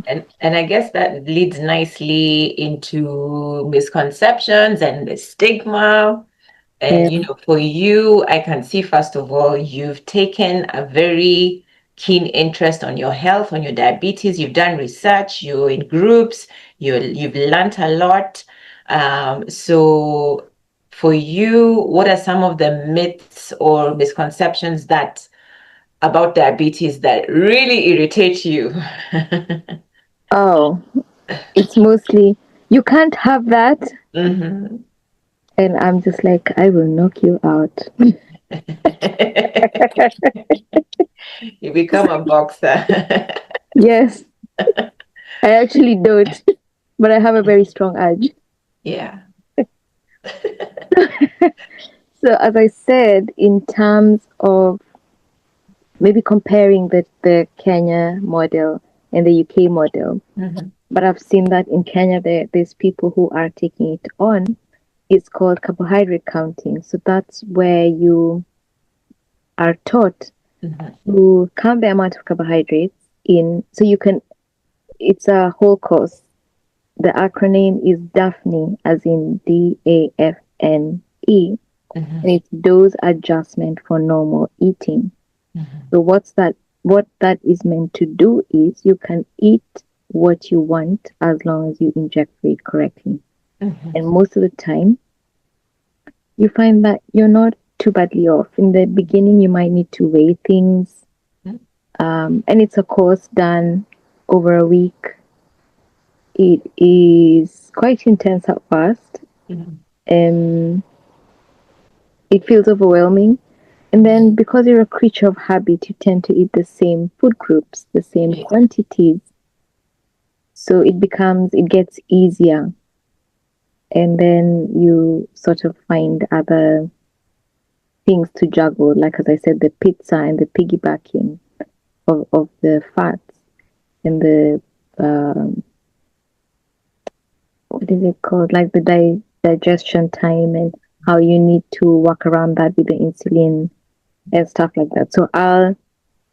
And I guess that leads nicely into misconceptions and the stigma. And, Yeah. for you, I can see, first of all, you've taken a very keen interest on your health, on your diabetes. You've done research, you're in groups, you've learned a lot. So for you, what are some of the myths or misconceptions about diabetes that really irritate you? Oh, it's mostly you can't have that, Mhm. and I'm just like, I will knock you out. You become a boxer. Yes, I actually don't, but I have a very strong urge. Yeah. So, as I said, in terms of maybe comparing the Kenya model and the UK model, Mhm. but I've seen that in Kenya, there's people who are taking it on. It's called carbohydrate counting. So, that's where you are taught Mhm. to count the amount of carbohydrates in, so you can, it's a whole course. The acronym is DAFNE, as in DAFNE, and Mhm. it's dose adjustment for normal eating. Mhm. So what that is meant to do is you can eat what you want as long as you inject it correctly. Mhm. And most of the time, you find that you're not too badly off. In the beginning, you might need to weigh things, and it's a course done over a week. It is quite intense at first. Mhm. Um, it feels overwhelming. And Mhm. then because you're a creature of habit, you tend to eat the same food groups, the same Yeah. quantities. So it gets easier. And then you sort of find other things to juggle, like as I said, the pizza and the piggybacking of the fats and the what is it called? Like the digestion time and how you need to work around that with the insulin and stuff like that. So I'll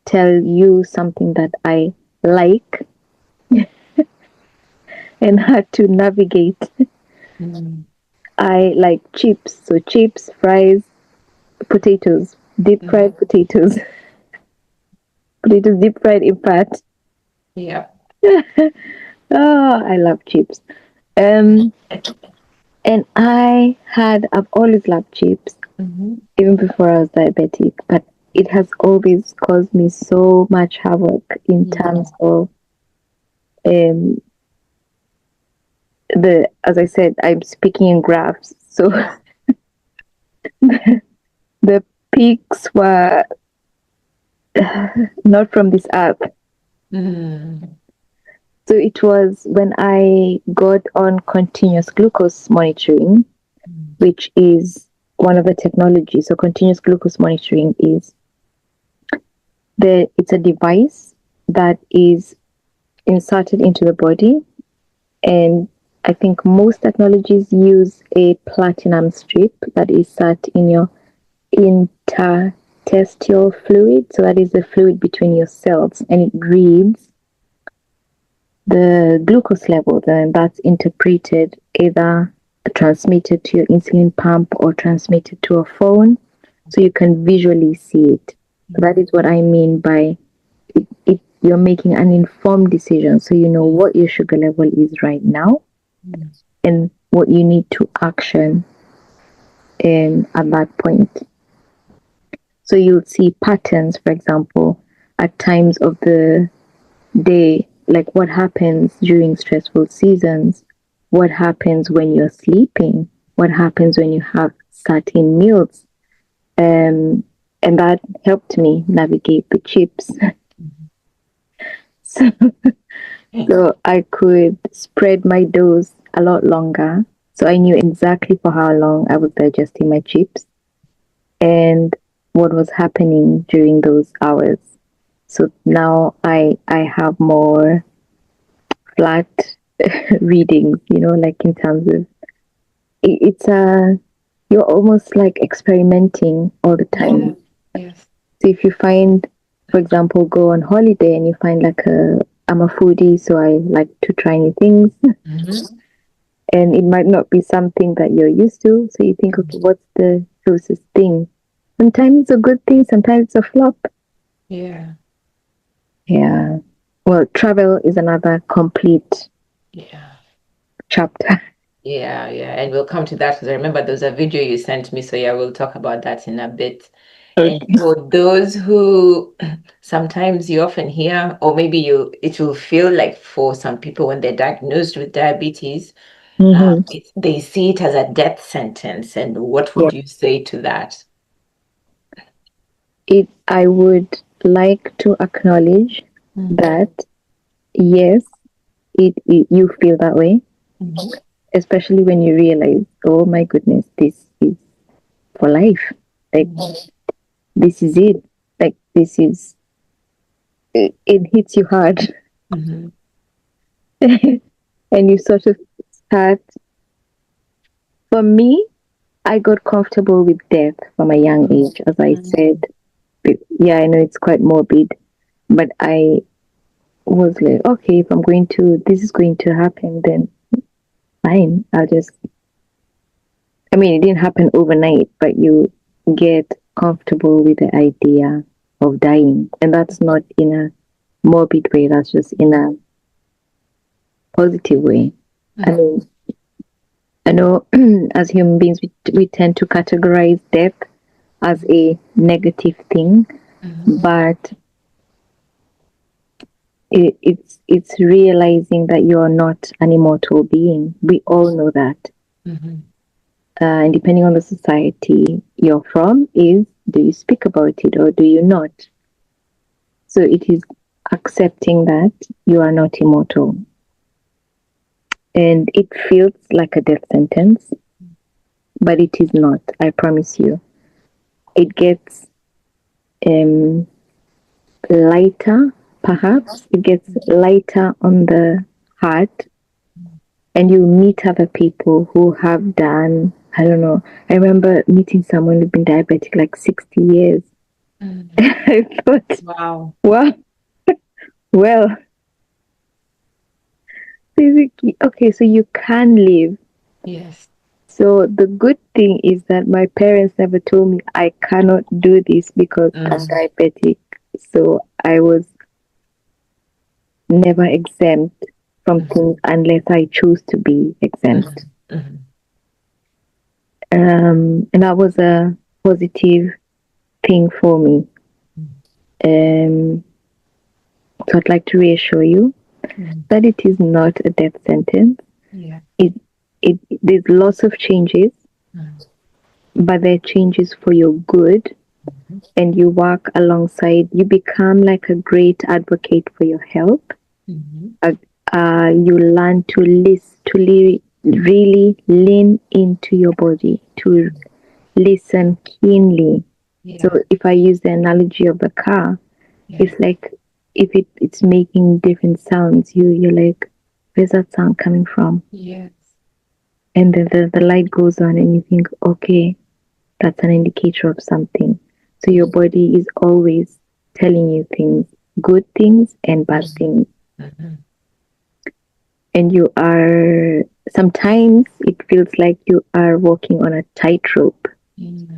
tell you something that I like and how to navigate. Mhm. I like chips. So chips, fries, potatoes, deep Mhm. fried potatoes, potatoes deep fried in fat. Yeah. Oh, I love chips. Um, and I've always loved chips, Mhm. even before I was diabetic, but it has always caused me so much havoc in Yeah. terms of um as I said, I'm speaking in graphs. So the peaks were not from this earth. Mhm. So it was when I got on continuous glucose monitoring, which is one of the technologies. So continuous glucose monitoring is it's a device that is inserted into the body, and I think most technologies use a platinum strip that is set in your interstitial fluid. So that is the fluid between your cells, and it reads the glucose level. Then that's interpreted, either transmitted to your insulin pump or transmitted to a phone, so you can visually see it. So that is what I mean by you're making an informed decision, so you know what your sugar level is right now Mhm. and what you need to action at that point. So you'll see patterns, for example, at times of the day, like what happens during stressful seasons, what happens when you're sleeping, what happens when you have certain meals. Um, and that helped me navigate the chips. So, so I could spread my dose a lot longer. So I knew exactly for how long I was digesting my chips and what was happening during those hours. So now I have more flat readings, like in terms of it's a you're almost like experimenting all the Yeah. time. Yes. So if you find, for example, go on holiday and you find like I'm a foodie, so I like to try new things, Mm-hmm. and it might not be something that you're used to. So you think, okay, what's the closest thing? Sometimes it's a good thing, sometimes it's a flop. Yeah. Yeah. Well, travel is another complete Yeah. chapter. Yeah, yeah, and we'll come to that because I remember there's a video you sent me. So yeah, we'll talk about that in a bit. And Okay. for those who sometimes you often hear, or maybe it will feel like for some people when they're diagnosed with diabetes, Mm-hmm. they see it as a death sentence. And what Yeah. would you say to that? I would like to acknowledge Mm-hmm. that yes, you feel that way, Mm-hmm. especially when you realize, oh my goodness, this is for life. Like this is it. Like this is it hits you hard, Mm-hmm. and you sort of start. For me, I got comfortable with death from a young age, as I said. But yeah, I know it's quite morbid, but I was like, okay, if this is going to happen, then fine. I mean, it didn't happen overnight, but you get comfortable with the idea of dying. And that's not in a morbid way, that's just in a positive way. I Mm-hmm. mean, I know as human beings, we tend to categorize death as a negative thing, Mm-hmm. but it's realizing that you are not an immortal being. We all know that. Mm-hmm. And depending on the society you're from, is do you speak about it or do you not? So it is accepting that you are not immortal. And it feels like a death sentence, but it is not, I promise you. It gets um, lighter, perhaps. It gets lighter on the heart, and you meet other people who have done, I don't know. I remember meeting someone who'd been diabetic like 60 years. Mm-hmm. I thought, Wow. wow, well, basically, okay, so you can live. Yes. So the good thing is that my parents never told me I cannot do this because I'm Mm-hmm. diabetic. So I was never exempt from things unless I choose to be exempt. Mm-hmm. And that was a positive thing for me. Um, so I'd like to reassure you Mm-hmm. that it is not a death sentence. Yeah. It, there's lots of changes, Mm-hmm. but they're changes for your good, and you work alongside. You become like a great advocate for your health. Mm-hmm. Uh, you learn to really lean into your body, to listen keenly. So Yeah. if I use the analogy of the car, Yeah. it's like if it's making different sounds, you're like, where's that sound coming from? Yes. And then the light goes on and you think, okay, that's an indicator of something. So your body is always telling you things, good things and bad things. Mm-hmm. And sometimes it feels like you are walking on a tightrope, Mm-hmm.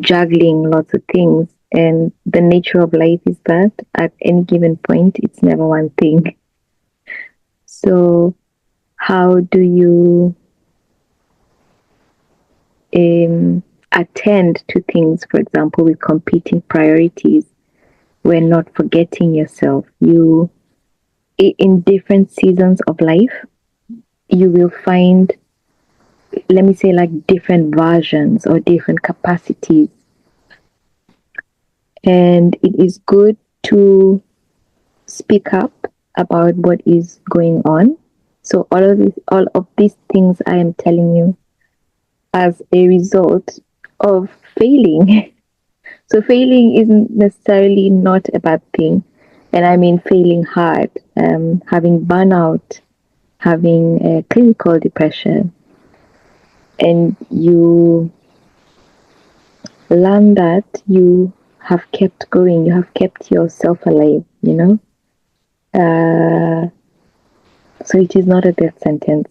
juggling lots of things. And the nature of life is that at any given point, it's never one thing. So, how do you attend to things, for example, with competing priorities, when not forgetting yourself? In different seasons of life, you will find, let me say, like different versions or different capacities. And it is good to speak up about what is going on. So all of these things I am telling you as a result of failing. So failing isn't necessarily not a bad thing. And I mean failing hard, having burnout, having a clinical depression, and you learn that you have kept going, you have kept yourself alive, you know? Uh, so it is not a death sentence.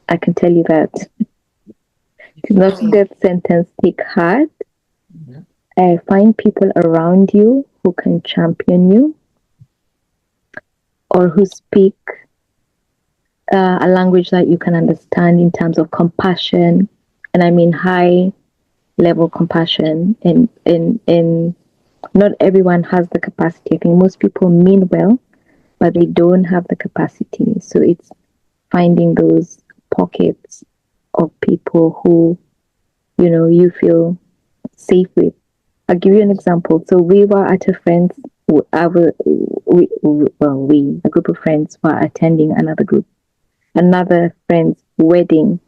I can tell you that. It is not a So, death sentence. Take heart. mhm, Find people around you who can champion you or who speak a language that you can understand in terms of compassion. And I mean high level compassion. And not everyone has the capacity. I think most people mean well, but they don't have the capacity. So it's finding those pockets of people who, you know, you feel safe with. I'll give you an example. So we were at a friend's, a group of friends were attending another friend's wedding.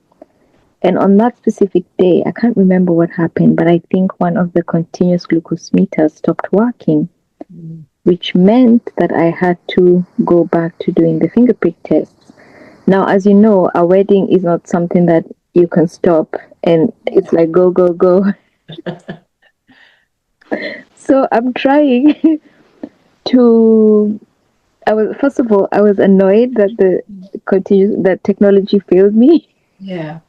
And on that specific day, I can't remember what happened, but I think one of the continuous glucose meters stopped working, mhm. which meant that I had to go back to doing the finger prick tests. Now, as you know, a wedding is not something that you can stop and it's like go, go, go. So I'm trying to. I was first of all, I was annoyed that the continuous that technology failed me, Yeah.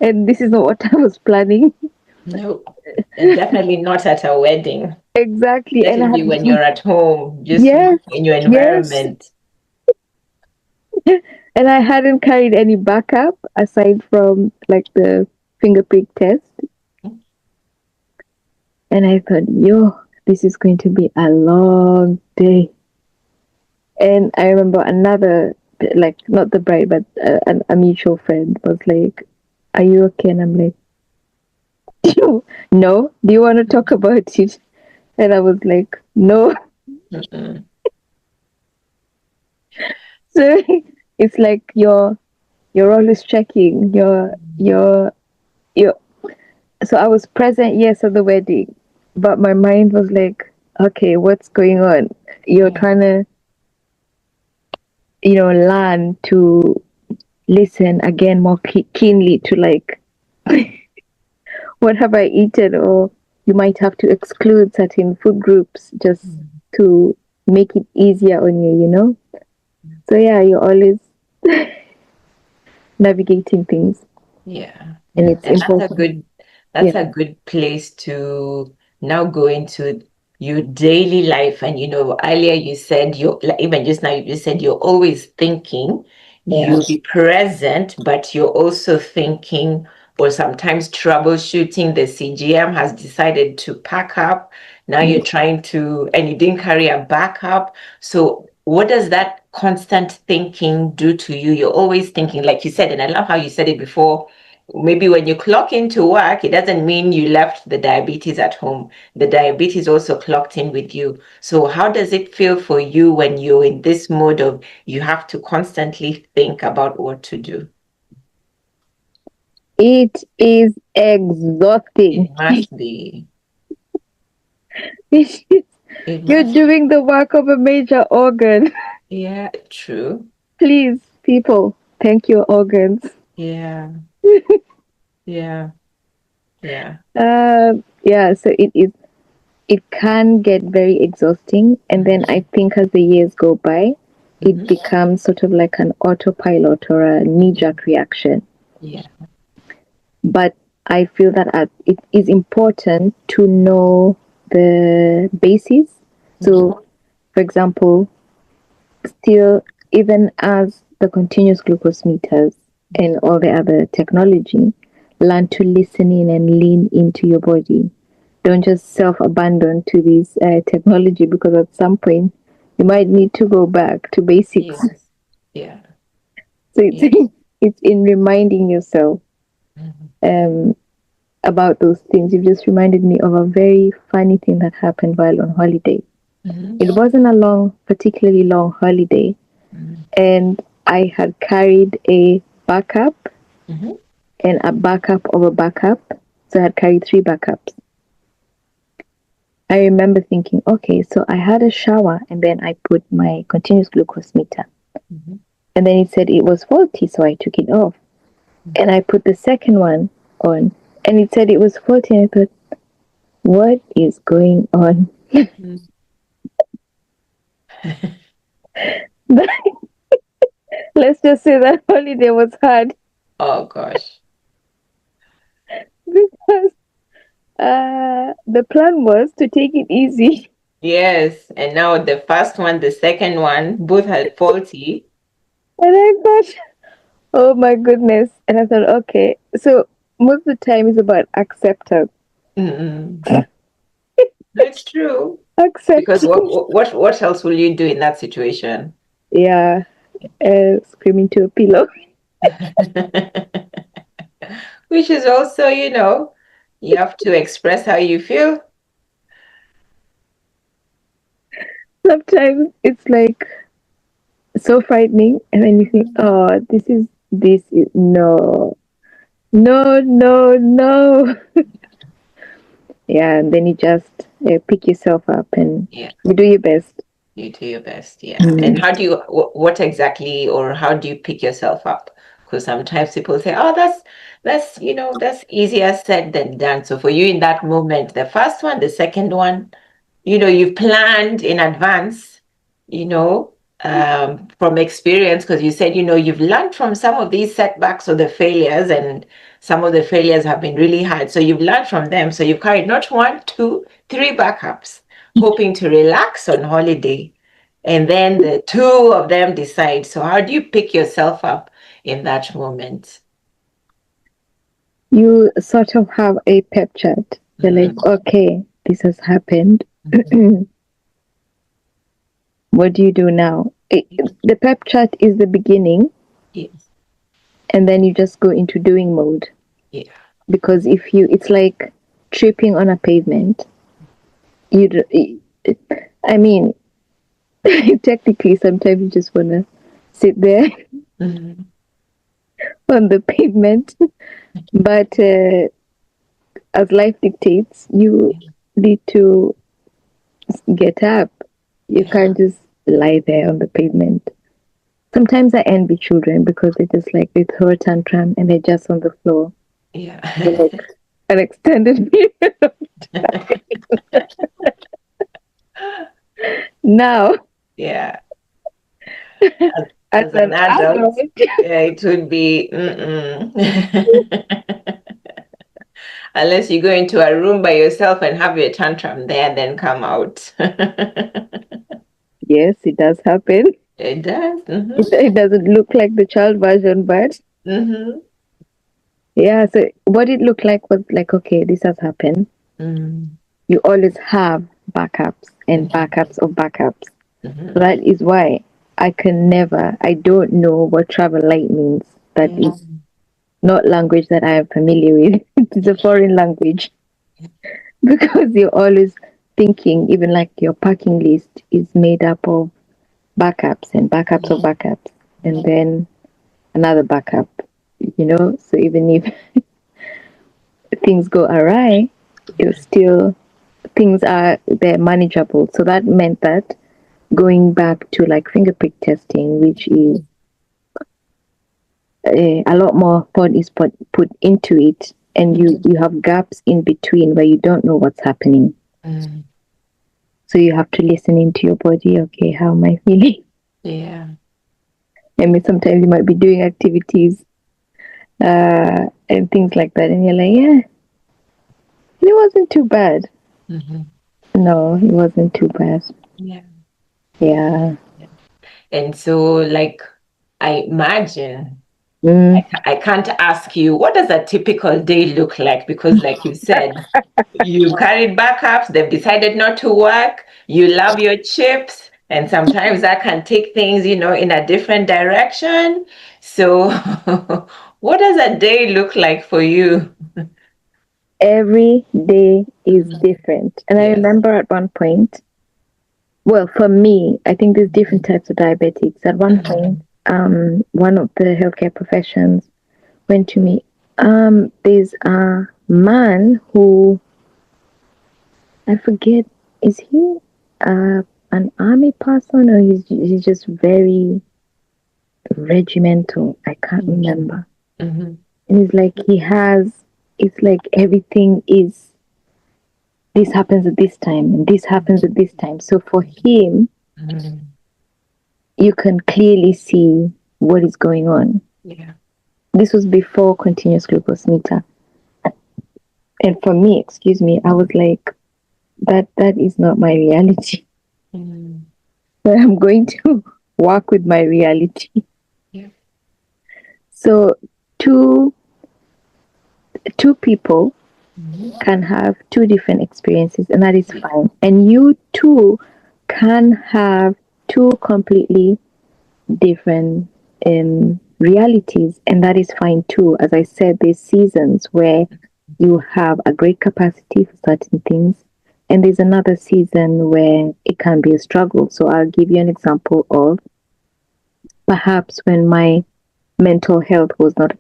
and this is not what I was planning. No, definitely not at a wedding. Exactly, and Let I it be had when you're at home, just yes, in your yes, environment. and I hadn't carried any backup aside from like the finger prick test, and I thought, yo, this is going to be a long day. And I remember another, like not the bride, but a mutual friend was like, "Are you okay?" And I'm like, "No. Do you want to talk about it?" And I was like, "No." Mm-mm. So it's like you're always checking. You're. So I was present, yes, at the wedding, but my mind was like, "Okay, what's going on?" You're Yeah. trying to, learn to listen again more keenly to like what have I eaten, or you might have to exclude certain food groups just Mm. to make it easier on you, you know? So yeah, you're always navigating things Yeah. and it's And important. that's Yeah. a good place to now go into your daily life. And earlier you said like, even just now you just said you're always thinking, Yeah. you'll be present, but you're also thinking or sometimes troubleshooting. The CGM has decided to pack up. Now you're trying to, and you didn't carry a backup. So what does that constant thinking do to you? You're always thinking, like you said, and I love how you said it before. Maybe when you clock into work, it doesn't mean you left the diabetes at home. The diabetes also clocked in with you. So, how does it feel for you when you're in this mode of you have to constantly think about what to do? It is It exhausting. must be. It You're must. doing the work of a major organ. Yeah, true. Please, people, thank your organs. Yeah, yeah, yeah. Yeah, so it can get very exhausting. And then I think as the years go by, it Mhm. becomes sort of like an autopilot or a knee jerk reaction. Yeah. But I feel that it is important to know the basis. Mhm. So, for example, still, even as the continuous glucose meters and all the other technology, learn to listen in and lean into your body. Don't just self abandon to this technology because at some point you might need to go back to basics. Yes. Yeah. So it's Yeah. it's in reminding yourself Mhm. um, about those things. You've just reminded me of a very funny thing that happened while on holiday. Mhm. It wasn't a particularly long holiday, Mhm. and I had carried a backup Mhm. and a backup of a backup. So I had carried three backups. I remember thinking, okay, so I had a shower and then I put my continuous glucose meter. Mhm. And then it said it was faulty, so I took it off. And I put the second one on and it said it was faulty. And I thought, what is going on? Mm. Let's just say that holiday was hard Oh gosh. because the plan was to take it easy. Yes. And now the first one, the second one, both had faulty. And I thought, oh my goodness. And I thought, okay, so most of the time it's about acceptance. Mm-mm. That's true. Because Accepting. what else will you do in that situation? Yeah, screaming to a pillow. Which is also, you have to express how you feel. Sometimes it's like so frightening. And then you think, oh, this is, no, no, no, no. Yeah, and then you just pick yourself up and Yeah, you do your best. you do your best. Yeah. And Mm. how do you, what exactly, or how do you pick yourself up? Because sometimes people say, oh, that's easier said than done. So for you in that moment, the first one, the second one, you've planned in advance, from experience, because you said, you've learned from some of these setbacks or the failures, and some of the failures have been really hard. So you've learned from them. So you've carried not one, two, three backups, hoping to relax on holiday. And then the two of them decide. So how do you pick yourself up in that moment? You sort of have a pep chat. You're like, Mm-hmm. okay, this has happened. Mm-hmm. What do you do now? The pep chat is the beginning, Yes. and then you just go into doing mode. Yeah. Because it's like tripping on a pavement. You, I mean, technically, sometimes you just wanna sit there Mm-hmm. on the pavement, but as life dictates, you need to get up. You Yeah. can't just lie there on the pavement. Sometimes I envy children because they just like they throw a tantrum and they're just on the floor for Yeah. like an extended period of now. Yeah. As, As as an an adult, adult, yeah, it would be mm-mm. Unless you go into a room by yourself and have your tantrum there and then come out. yes, it does happen. It does. It doesn't look like the child version, but Mm-hmm. yeah. So what it looked like was like, okay, this has happened. Mm-hmm. You always have backups and Mm-hmm. backups of backups. So Mm-hmm. that is why I don't know what travel light means. That Yeah. is not language that I am familiar with. It's a foreign language because you're always thinking, even like your packing list is made up of backups and backups of backups, and then another backup, So even if things go awry, you're still, things are, they're manageable. So that meant that going back to like finger prick testing, which is a lot more thought is put into it, and you have gaps in between where you don't know what's happening, Mm-hmm. so you have to listen into your body. Okay, how am I feeling? Yeah. I mean, sometimes you might be doing activities and things like that, and you're like, yeah, it wasn't too bad. Mm-hmm. No, it wasn't too bad. Yeah. Yeah. And so, like, I imagine Mm. I can't ask you what does a typical day look like, because, like you said, you've carried backups, they've decided not to work, you love your chips, and sometimes that can take things, in a different direction. So, what does a day look like for you? Every day is Mhm. different, and I Yes. remember at one point, well, for me, I think there's different types of diabetics. At one point, Mhm. one of the healthcare professions went to me. There's a man who, I forget, is he an army person, or he's just very regimental? I can't remember. Mm-hmm. And it's like he has, it's like everything is, this happens at this time and this happens at this time. So for him, Mm-hmm. you can clearly see what is going on. Yeah. This was before continuous glucose meter. And for me, excuse me, I was like, that is not my reality. Mm-hmm. But I'm going to work with my reality. Yeah. So two two people Mm-hmm. can have two different experiences, and that is fine. And you too can have two completely different realities, and that is fine too. As I said, there's seasons where you have a great capacity for certain things, and there's another season where it can be a struggle. So I'll give you an example of perhaps when my mental health was not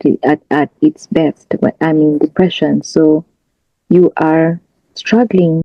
at its best. I'm in depression, so you are struggling